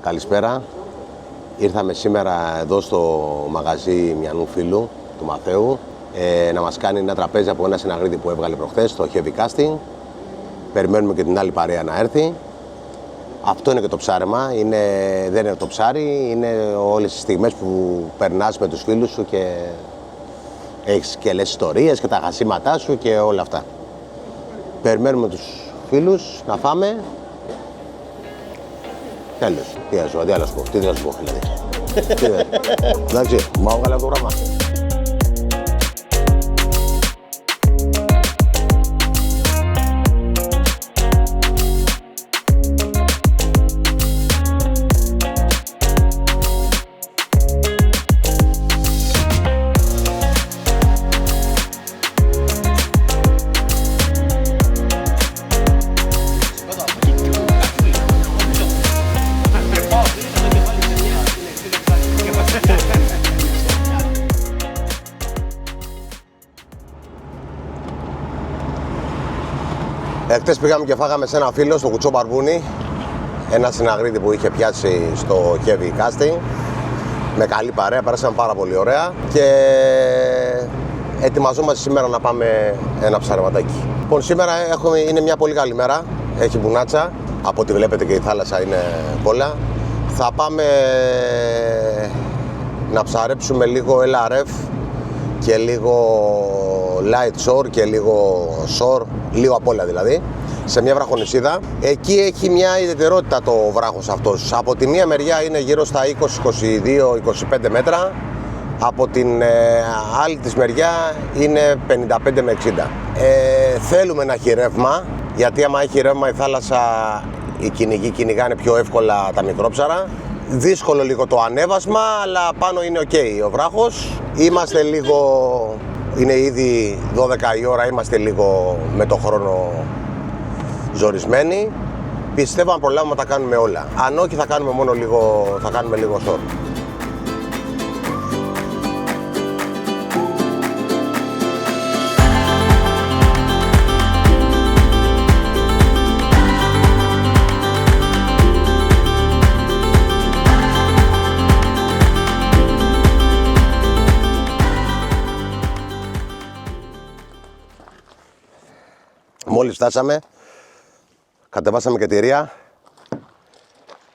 Καλησπέρα. Ήρθαμε σήμερα εδώ στο μαγαζί μιανού φίλου του Μαθαίου να μας κάνει ένα τραπέζι από ένα συναγρήτη που έβγαλε προχθές, το heavy casting. Περιμένουμε και την άλλη παρέα να έρθει. Αυτό είναι και το ψάρεμα, δεν είναι το ψάρι, είναι όλες τις στιγμές που περνάς με τους φίλους σου και έχεις και λες ιστορίες και τα χασίματά σου και όλα αυτά. Περιμένουμε τους φίλους να φάμε. Τέλος. Τι να σου πω, τι να σου πω δηλαδή. Εντάξει, μου έβγαλε το πράγμα. Χτες πήγαμε και φάγαμε σε ένα φίλο στο Κουτσό Μπαρμπούνι, ένα συναγρήτη που είχε πιάσει στο heavy casting, με καλή παρέα, πέρασαμε πάρα πολύ ωραία και ετοιμαζόμαστε σήμερα να πάμε ένα ψαρεματάκι. Λοιπόν, σήμερα είναι μια πολύ καλή μέρα, έχει μπουνάτσα, από ό,τι βλέπετε και η θάλασσα είναι πολλά. Θα πάμε να ψαρέψουμε λίγο LRF και λίγο light shore και λίγο shore, λίγο απ' όλα δηλαδή, σε μια βραχονησίδα. Εκεί έχει μια ιδιαιτερότητα το βράχος αυτός. Από τη μία μεριά είναι γύρω στα 20, 22, 25 μέτρα, από την άλλη της μεριά είναι 55 με 60. Θέλουμε να έχει ρεύμα, γιατί άμα έχει ρεύμα η θάλασσα, οι κυνηγοί κυνηγάνε πιο εύκολα τα μικρόψαρα. Δύσκολο λίγο το ανέβασμα, αλλά πάνω είναι ok ο βράχος. Είμαστε λίγο, είναι ήδη 12 η ώρα, είμαστε λίγο με το χρόνο ζορισμένοι. Πιστεύω αν προλάβουμε τα κάνουμε όλα. Αν όχι θα κάνουμε μόνο λίγο, θα κάνουμε λίγο short. Μόλις φτάσαμε, κατεβάσαμε και τη Ρία.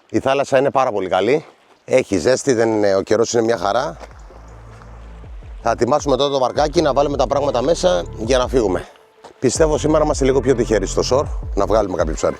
Η θάλασσα είναι πάρα πολύ καλή. Έχει ζέστη, ο καιρός είναι μια χαρά. Θα ετοιμάσουμε τώρα το βαρκάκι, να βάλουμε τα πράγματα μέσα για να φύγουμε. Πιστεύω σήμερα είμαστε λίγο πιο τυχεροί στο shore, να βγάλουμε κάποιο ψάρι.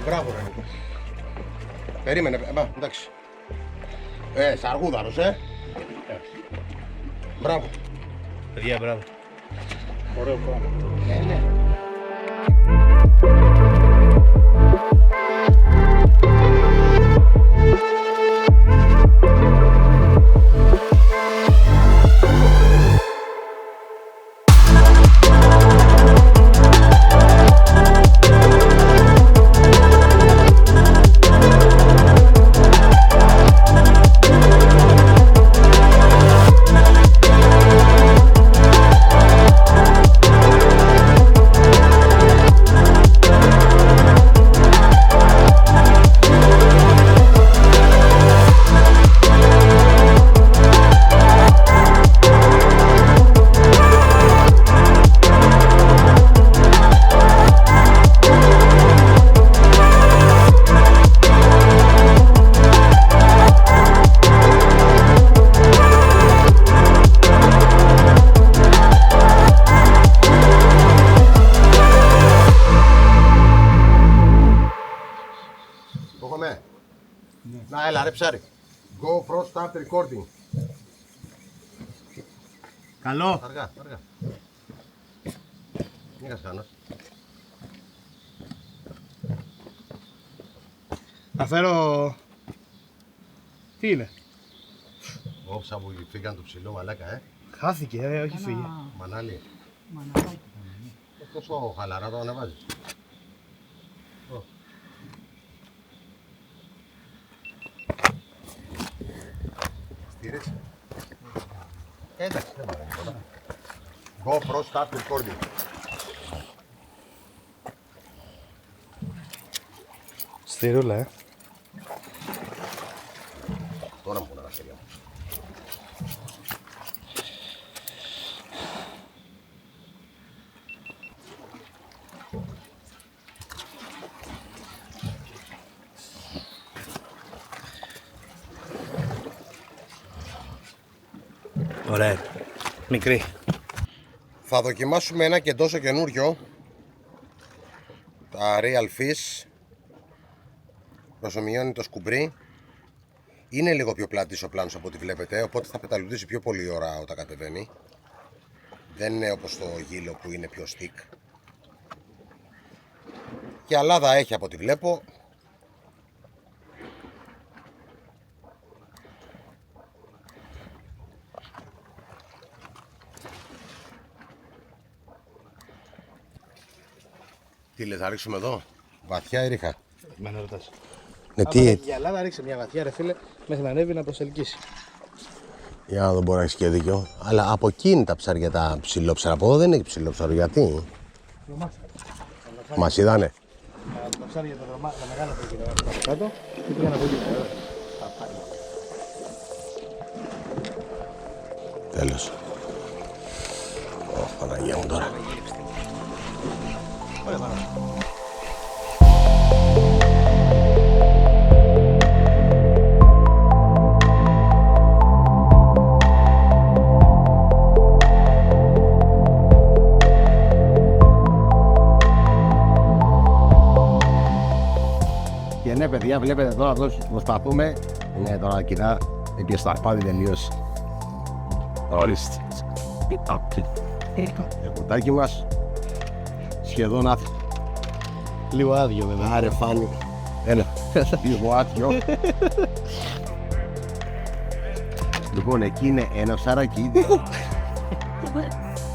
Μπράβο ρε Νίκο. Περίμενε, εντάξει. Σαργούδαρος, Μπράβο. Παιδιά, μπράβο. Ωραίο πράγμα. Ναι. Έλα ρε ψάρι. Go pro start recording. Καλό. Αργά. Μην είχας κανένας. Θα φέρω... Τι είναι? Όψα που φύγαν το ψηλό μαλάκα, Χάθηκε, όχι φύγει. Μανάλι. Τόσο χαλαρά το ανεβάζεις. Στήριξε. Εντάξει, δεν πάρε τίποτα. GoPro start recording. Στη ρούλα, Τώρα μου πονά τα χέρια μου. Ωραία. Μικρή. Θα δοκιμάσουμε ένα και τόσο καινούριο. Τα Real Fish. Προσομοιώνει το σκουμπρί. Είναι λίγο πιο πλατής ο πλάνος από ό,τι βλέπετε, οπότε θα πεταλουδίσει πιο πολύ ώρα όταν κατεβαίνει. Δεν είναι όπως το γύλο που είναι πιο stick. Και αλάδα έχει από ό,τι βλέπω. Τι λες, θα ρίξουμε εδώ, βαθιά ή ρίχα? Μένα ρωτάς. Ναι, Τι... Η Ελλάδα ρίξε μια βαθιά ρε φίλε, μέχρι να ανέβει να προσελκύσει. Για να δω, μπορεί να έχεις και δίκιο. Αλλά από εκεί είναι τα ψάρια τα ψηλόψαρα. Από εδώ δεν έχει ψηλόψαρο. Γιατί? Μας είδανε. Τα ψάρια τα μεγάλα που πήγαιναν από κάτω και πήγαν από εκεί. Τέλος. Παναγία μου τώρα. Ωραία, πάρα. Και ναι, παιδιά, βλέπετε τώρα εδώ προσπαθούμε. Είναι τώρα κοινά, επειδή στο αρπάδι τελείωσε. Ορίστε. Το κουτάκι μας σχεδόν άδειο. Λίγο άδειο βέβαια. Άρε φάνη. Ένα. Λίγο άδειο. Λοιπόν, εκεί είναι ένα ψαράκι.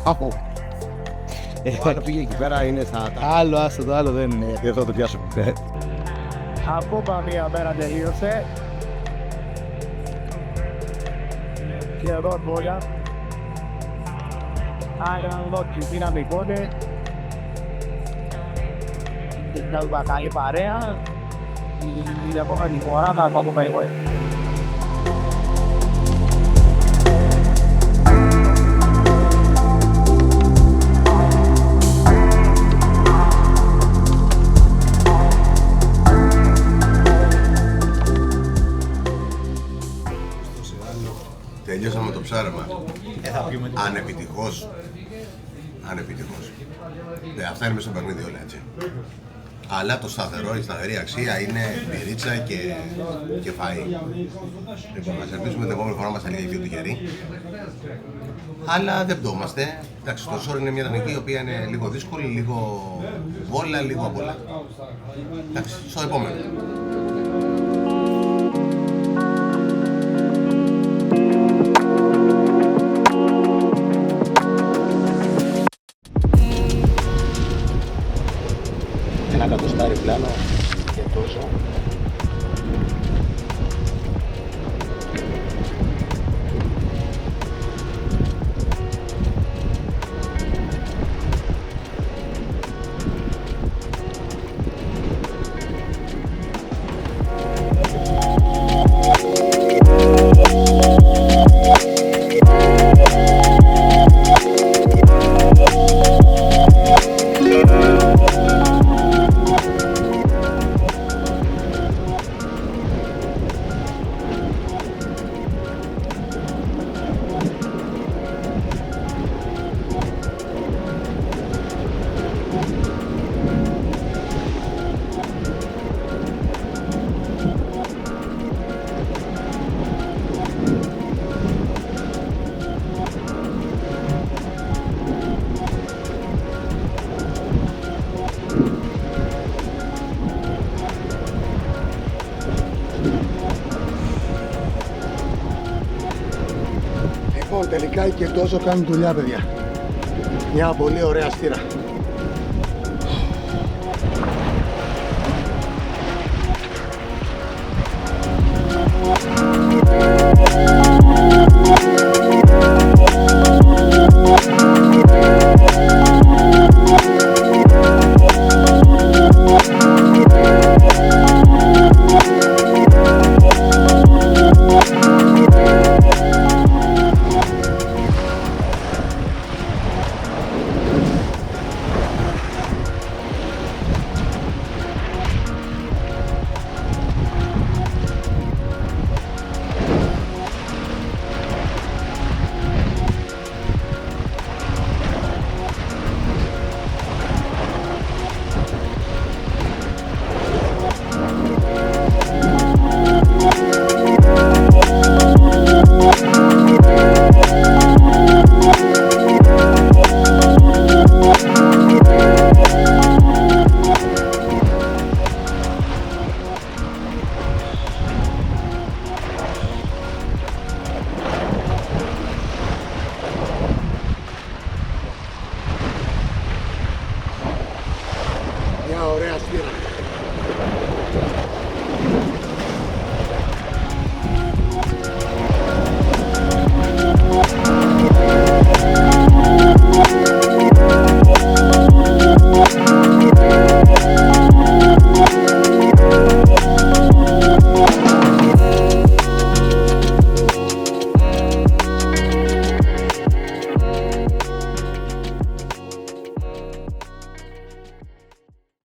Αχω. Το άλλο πήγε εκεί πέρα, είναι στα... Άλλο, άστο το άλλο δεν είναι. Δεν θα το πιάσουμε. Ακόμα μία μέρα τελείωσε. Και εδώ τώρα. Άρα να δω τι πήραμε πότε. Να δούμε καλή παρέα. Την επόμενη φορά θα το πούμε εγώ. Τελειώσαμε το ψάρεμα. Ανεπιτυχώς. Αυτά είναι μέσα στο παιχνίδι όλα, έτσι. Αλλά το σταθερό, η σταθερή αξία είναι πυρίτσα και φαΐ. Λοιπόν, ας ελπίσουμε την επόμενη φορά μας θα είναι πιο τυχεροί. Αλλά δεν πτώμαστε. Εντάξει, το σόρ είναι μια τεχνική η οποία είναι λίγο δύσκολη, λίγο βόλα, λίγο απ' όλα. Εντάξει, στο επόμενο. Ένα κατοστάρι πλάνο και τόσο. τελικά και τόσο κάνουν δουλειά, παιδιά. Μια πολύ ωραία στήρα.